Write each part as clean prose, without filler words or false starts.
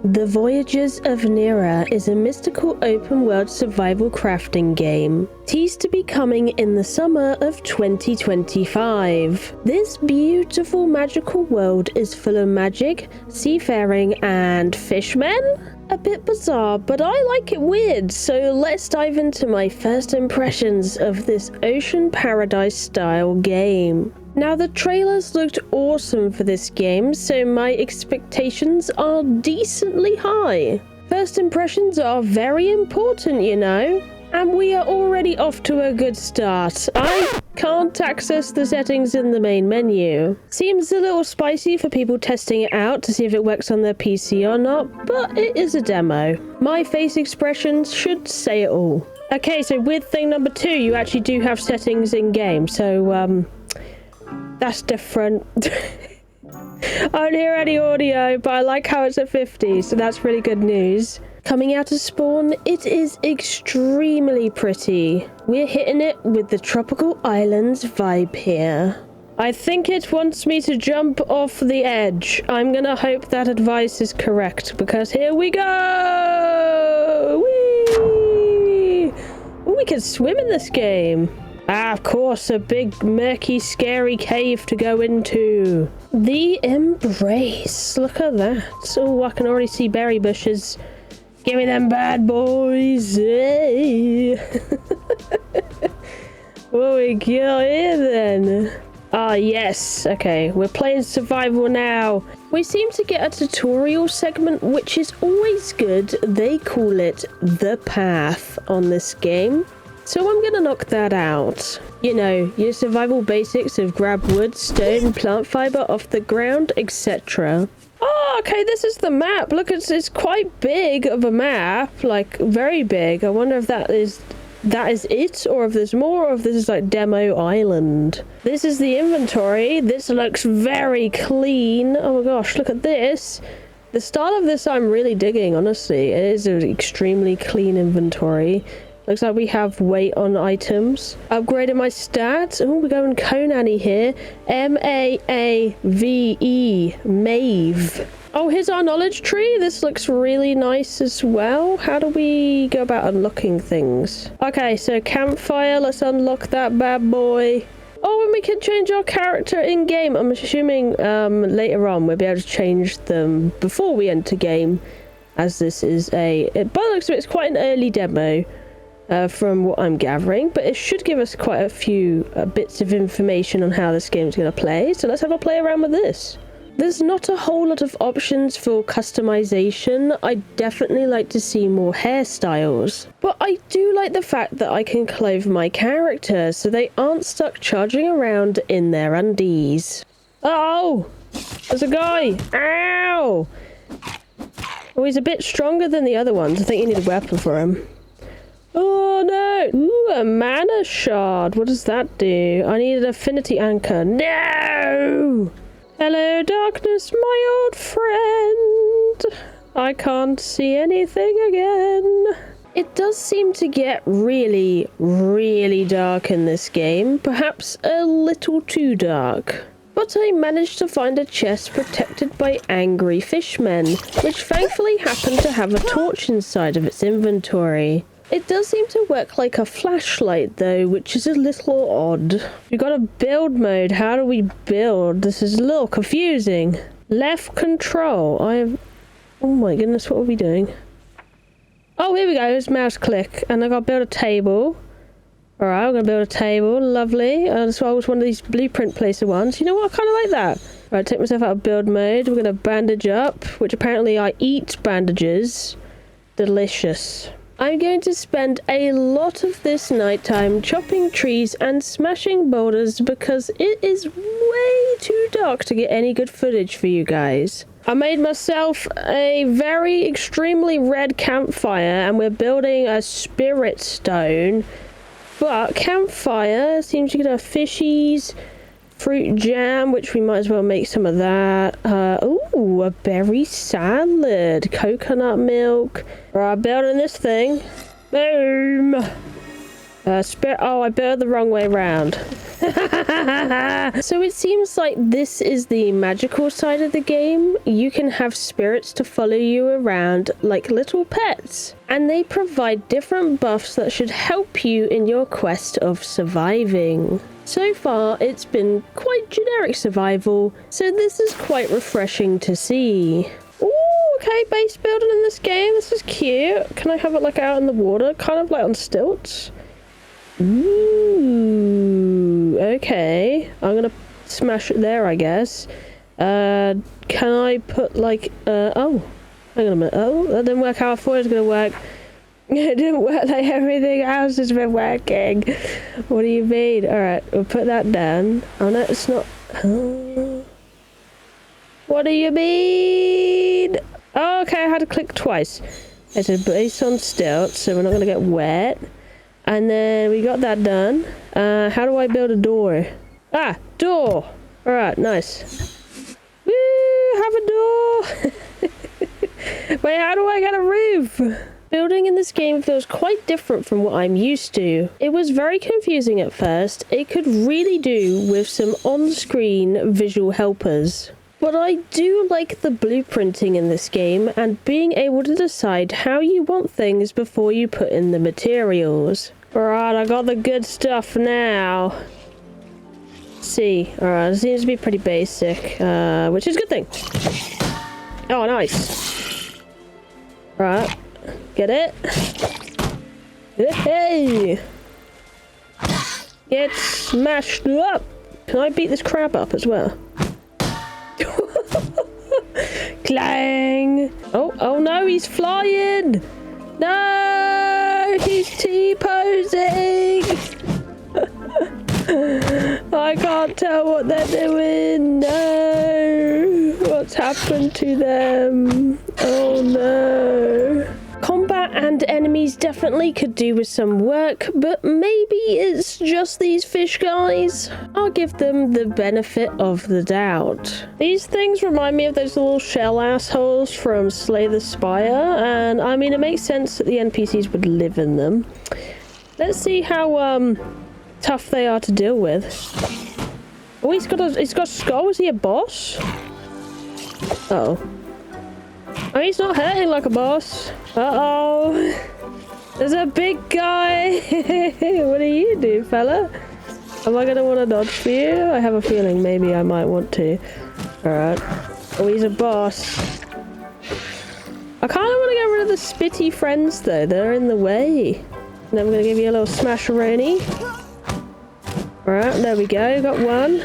The Voyagers of Nera is a mystical open-world survival crafting game, teased to be coming in the summer of 2025. This beautiful magical world is full of magic, seafaring, and fishmen? A bit bizarre, but I like it weird, so let's dive into my first impressions of this ocean paradise style game. Now, the trailers looked awesome for this game, so my expectations are decently high. First impressions are very important, you know, and we are already off to a good start. I can't access the settings in the main menu. Seems a little spicy for people testing it out to see if it works on their PC or not, but it is a demo. My face expressions should say it all. Okay, so weird thing number 2, you actually do have settings in game, so that's different. I don't hear any audio, but I like how it's at 50, so that's really good news. Coming out of spawn, it is extremely pretty. We're hitting it with the tropical islands vibe here. I think it wants me to jump off the edge. I'm gonna hope that advice is correct, because here we go! Whee! Ooh, we can swim in this game. Ah, of course, a big, murky, scary cave to go into. The Embrace. Look at that. Oh, I can already see berry bushes. Give me them bad boys. Hey. What we got here then? Ah, yes. Okay, we're playing survival now. We seem to get a tutorial segment, which is always good. They call it the path on this game. So I'm gonna knock that out. You know, your survival basics of grab wood, stone, plant fiber off the ground, etc. Oh, okay, this is the map. Look, it's quite big of a map, like very big. I wonder if that is it, or if there's more, or if this is like demo island. This is the inventory. This looks very clean. Oh my gosh, look at this. The style of this I'm really digging, honestly. It is an extremely clean inventory. Looks like we have weight on items. Upgraded my stats. Oh, we're going Conan-y here. M-A-A-V-E. Mave. Oh, here's our knowledge tree. This looks really nice as well. How do we go about unlocking things? Okay, so campfire. Let's unlock that bad boy. Oh, and we can change our character in-game. I'm assuming later on we'll be able to change them before we enter game, as this is by the looks of it, it's quite an early demo. From what I'm gathering, but it should give us quite a few bits of information on how this game's going to play, so let's have a play around with this. There's not a whole lot of options for customization. I'd definitely like to see more hairstyles, but I do like the fact that I can clothe my character so they aren't stuck charging around in their undies. Oh! There's a guy! Ow! Oh, he's a bit stronger than the other ones. I think you need a weapon for him. Oh no! Ooh, a mana shard. What does that do? I need an affinity anchor. No! Hello, darkness, my old friend. I can't see anything again. It does seem to get really, really dark in this game. Perhaps a little too dark. But I managed to find a chest protected by angry fishmen, which thankfully happened to have a torch inside of its inventory. It does seem to work like a flashlight though, which is a little odd. We've got a build mode. How do we build? This is a little confusing. Left control. Oh my goodness, what are we doing? Oh, here we go. It's mouse click. And I gotta build a table. Alright, I'm gonna build a table. Lovely. That's why I was one of these blueprint placer ones. You know what? I kinda like that. Right, take myself out of build mode. We're gonna bandage up, which apparently I eat bandages. Delicious. I'm going to spend a lot of this nighttime chopping trees and smashing boulders because it is way too dark to get any good footage for you guys. I made myself a very extremely red campfire and we're building a spirit stone. But campfire seems to get our fishies, fruit jam, which we might as well make some of that. Ooh, a berry salad, coconut milk. Right, building this thing. Boom. Oh, I burned the wrong way around. So it seems like this is the magical side of the game. You can have spirits to follow you around like little pets, and they provide different buffs that should help you in your quest of surviving. So far, it's been quite generic survival, so this is quite refreshing to see. Ooh, okay, base building in this game. This is cute. Can I have it like out in the water? Kind of like on stilts. Ooh, okay. I'm gonna smash it there, I guess. Can I put like, oh, hang on a minute. Oh, that didn't work how I thought it was gonna work. It didn't work like everything else has been working. What do you mean? Alright, we'll put that down. Oh no, it's not. What do you mean? Oh, okay, I had to click twice. It's a base on stilts, so we're not gonna get wet. And then we got that done. How do I build a door? Ah, door! Alright, nice. Woo, have a door! Wait, how do I get a roof? Building in this game feels quite different from what I'm used to. It was very confusing at first. It could really do with some on-screen visual helpers. But I do like the blueprinting in this game and being able to decide how you want things before you put in the materials. Alright, I got the good stuff now. See, alright, it seems to be pretty basic, which is a good thing. Oh, nice. Right, get it? Hey! Get smashed up! Can I beat this crab up as well? Clang! Oh no, he's flying! No! He's T-posing! I can't tell what they're doing! No! What's happened to them? Oh no! Combat and enemies definitely could do with some work, but maybe it's just these fish guys. I'll give them the benefit of the doubt. These things remind me of those little shell assholes from Slay the Spire, and I mean, it makes sense that the NPCs would live in them. Let's see how tough they are to deal with. Oh, he's got a skull. Is he a boss? Uh-oh. Oh, he's not hurting like a boss. Uh-oh. There's a big guy. What do you do, fella? Am I going to want to dodge for you? I have a feeling maybe I might want to. Alright. Oh, he's a boss. I kind of want to get rid of the spitty friends, though. They're in the way. And then I'm going to give you a little smash-a-roni. Alright, there we go. Got one.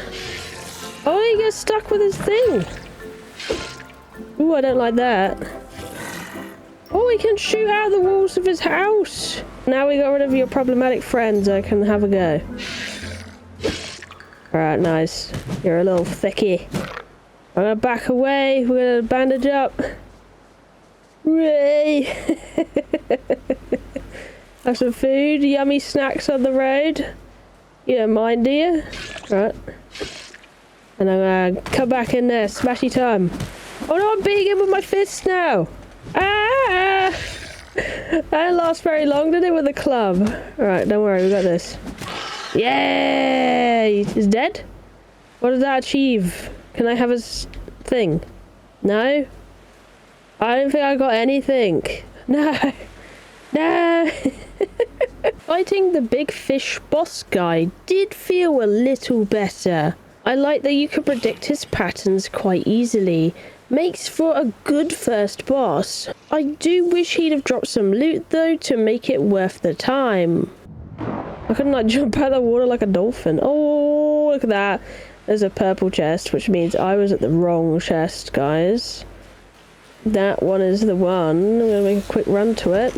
Oh, he gets stuck with his thing. Ooh, I don't like that. Oh, he can shoot out the walls of his house. Now we got rid of your problematic friends, I can have a go. Alright, nice. You're a little thicky. I'm gonna back away. We're gonna bandage up. Hooray! Have some food, yummy snacks on the road. You don't mind, do you? Right. And I'm gonna come back in there. Smashy time. Oh no, I'm beating him with my fists now! Ah! That didn't last very long, did it, with a club? Alright, don't worry, we got this. Yay! He's dead? What did that achieve? Can I have his thing? No? I don't think I got anything. No! No! Fighting the big fish boss guy did feel a little better. I like that you could predict his patterns quite easily. Makes for a good first boss. I do wish he'd have dropped some loot though to make it worth the time. I couldn't like jump out of the water like a dolphin. Oh, look at that. There's a purple chest, which means I was at the wrong chest, guys. That one is the one. I'm gonna make a quick run to it.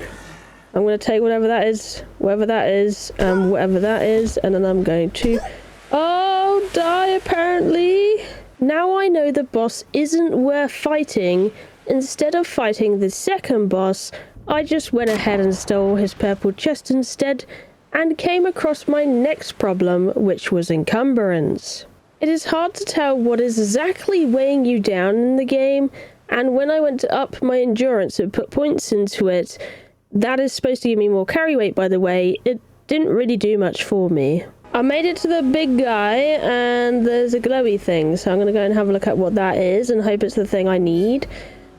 I'm gonna take whatever that is, whatever that is, and then I'm going to die apparently. Now I know the boss isn't worth fighting. Instead of fighting the second boss, I just went ahead and stole his purple chest instead and came across my next problem, which was encumbrance. It is hard to tell what is exactly weighing you down in the game, and when I went to up my endurance and put points into it, that is supposed to give me more carry weight, by the way, it didn't really do much for me. I made it to the big guy, and there's a glowy thing, so I'm gonna go and have a look at what that is and hope it's the thing I need.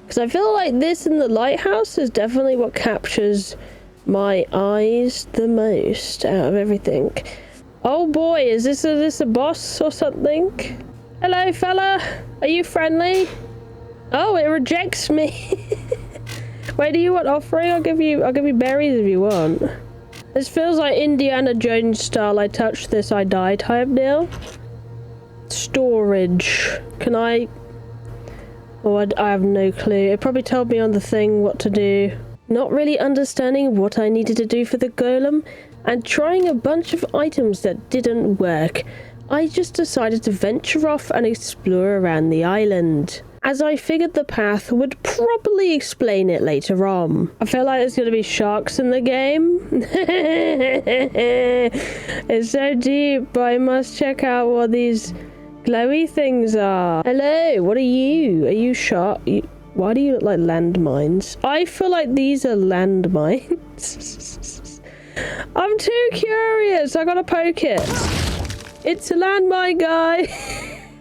Because I feel like this in the lighthouse is definitely what captures my eyes the most out of everything. Oh boy, is this a boss or something? Hello, fella. Are you friendly? Oh, it rejects me. Wait, do you want offering? I'll give you berries if you want. This feels like Indiana Jones style. I touch this, I die type deal. Storage. Can I? Oh, I have no clue. It probably told me on the thing what to do. Not really understanding what I needed to do for the golem, and trying a bunch of items that didn't work, I just decided to venture off and explore around the island, as I figured the path would probably explain it later on. I feel like there's going to be sharks in the game. It's so deep, but I must check out what these glowy things are. Hello, what are you? Are you shark? Why do you look like landmines? I feel like these are landmines. I'm too curious. I gotta poke it. It's a landmine, guy.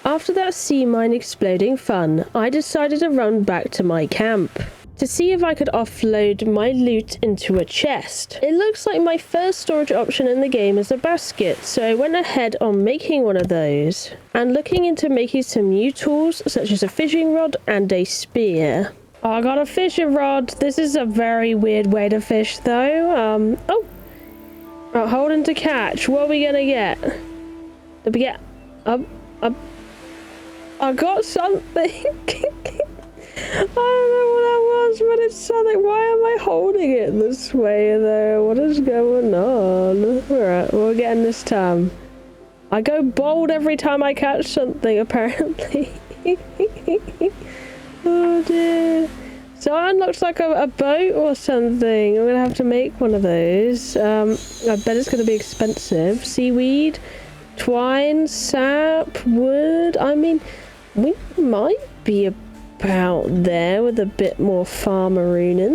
After that sea mine exploding fun, I decided to run back to my camp to see if I could offload my loot into a chest. It looks like my first storage option in the game is a basket, so I went ahead on making one of those and looking into making some new tools such as a fishing rod and a spear. Oh, I got a fishing rod. This is a very weird way to fish though. Holding to catch. What are we gonna get? Did we get I got something. I don't know what that was, but it's something. Why am I holding it this way though? What is going on? Alright, we're getting this time. I go bold every time I catch something, apparently. Oh dear. So it looks like a boat or something. I'm gonna have to make one of those. I bet it's gonna be expensive. Seaweed, twine, sap, wood. I mean, we might be about there with a bit more farmerooning.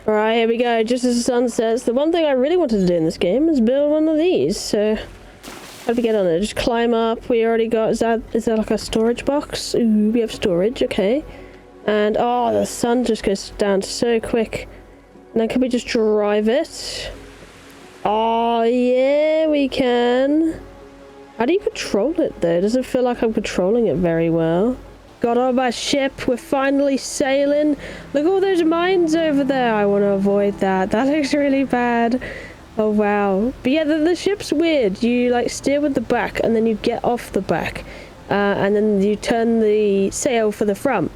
Alright, here we go. Just as the sun sets. The one thing I really wanted to do in this game is build one of these. So, how do we get on it? Just climb up. We already got... Is that like a storage box? Ooh, we have storage. Okay. And, oh, the sun just goes down so quick. And then can we just drive it? Oh, yeah, we can. How do you control it though? Doesn't feel like I'm controlling it very well. Got on my ship. We're finally sailing. Look at all those mines over there. I want to avoid that. That looks really bad. Oh wow. But yeah, the ship's weird. You like steer with the back and then you get off the back. And then you turn the sail for the front.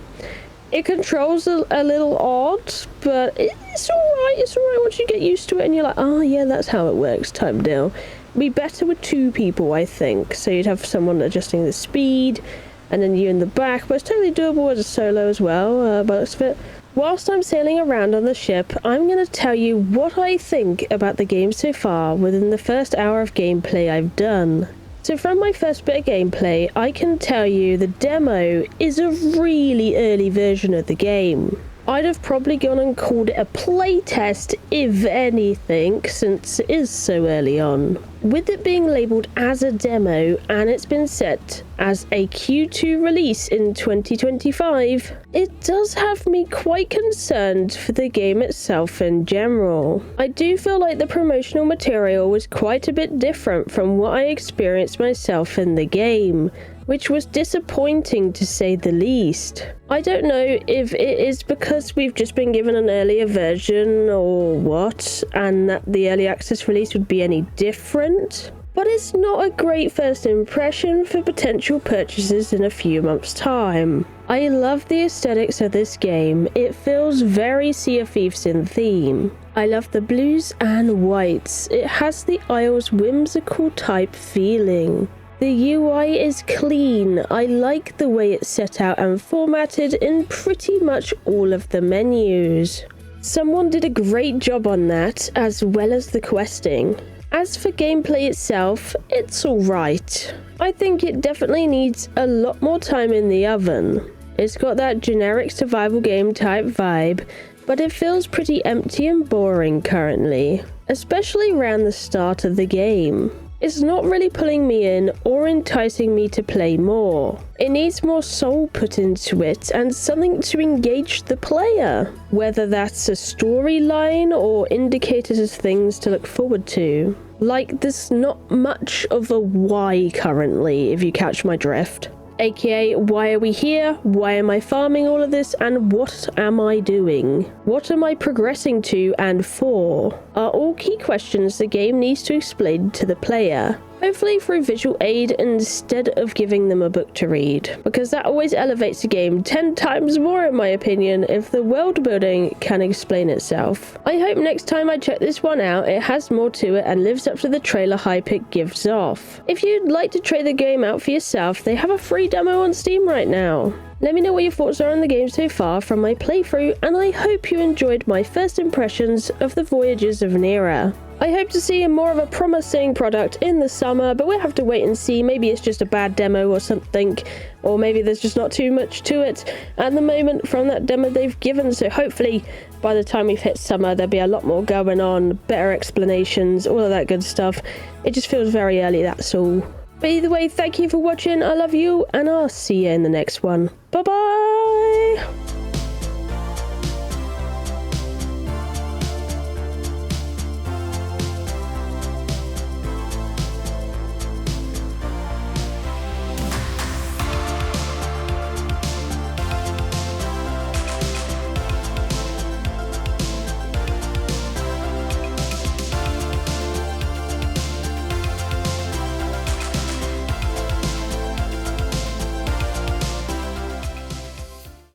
It controls a little odd, but it's alright. It's alright once you get used to it and you're like, oh yeah, that's how it works type deal. Be better with two people, I think. So you'd have someone adjusting the speed, and then you in the back. But it's totally doable as a solo as well, by the looks of it. Whilst I'm sailing around on the ship, I'm going to tell you what I think about the game so far within the first hour of gameplay I've done. So from my first bit of gameplay, I can tell you the demo is a really early version of the game. I'd have probably gone and called it a playtest, if anything, since it is so early on. With it being labelled as a demo and it's been set as a Q2 release in 2025, it does have me quite concerned for the game itself in general. I do feel like the promotional material was quite a bit different from what I experienced myself in the game, which was disappointing to say the least. I don't know if it is because we've just been given an earlier version or what, and that the early access release would be any different, but it's not a great first impression for potential purchases in a few months' time. I love the aesthetics of this game. It feels very Sea of Thieves in theme. I love the blues and whites. It has the Isle's whimsical type feeling. The UI is clean. I like the way it's set out and formatted in pretty much all of the menus. Someone did a great job on that, as well as the questing. As for gameplay itself, it's alright. I think it definitely needs a lot more time in the oven. It's got that generic survival game type vibe, but it feels pretty empty and boring currently, especially around the start of the game. It's not really pulling me in or enticing me to play more. It needs more soul put into it and something to engage the player, whether that's a storyline or indicators of things to look forward to. Like, there's not much of a why currently, if you catch my drift. AKA, why are we here? Why am I farming all of this? And what am I doing? What am I progressing to and for? Are all key questions the game needs to explain to the player. Hopefully through visual aid instead of giving them a book to read, because that always elevates a game 10 times more in my opinion if the world building can explain itself. I hope next time I check this one out it has more to it and lives up to the trailer hype it gives off. If you'd like to try the game out for yourself, they have a free demo on Steam right now. Let me know what your thoughts are on the game so far from my playthrough, and I hope you enjoyed my first impressions of the Voyagers of Nera. I hope to see more of a promising product in the summer, but we'll have to wait and see. Maybe it's just a bad demo or something, or maybe there's just not too much to it at the moment from that demo they've given, so hopefully by the time we've hit summer there'll be a lot more going on, better explanations, all of that good stuff. It just feels very early, that's all. But either way, thank you for watching, I love you, and I'll see you in the next one.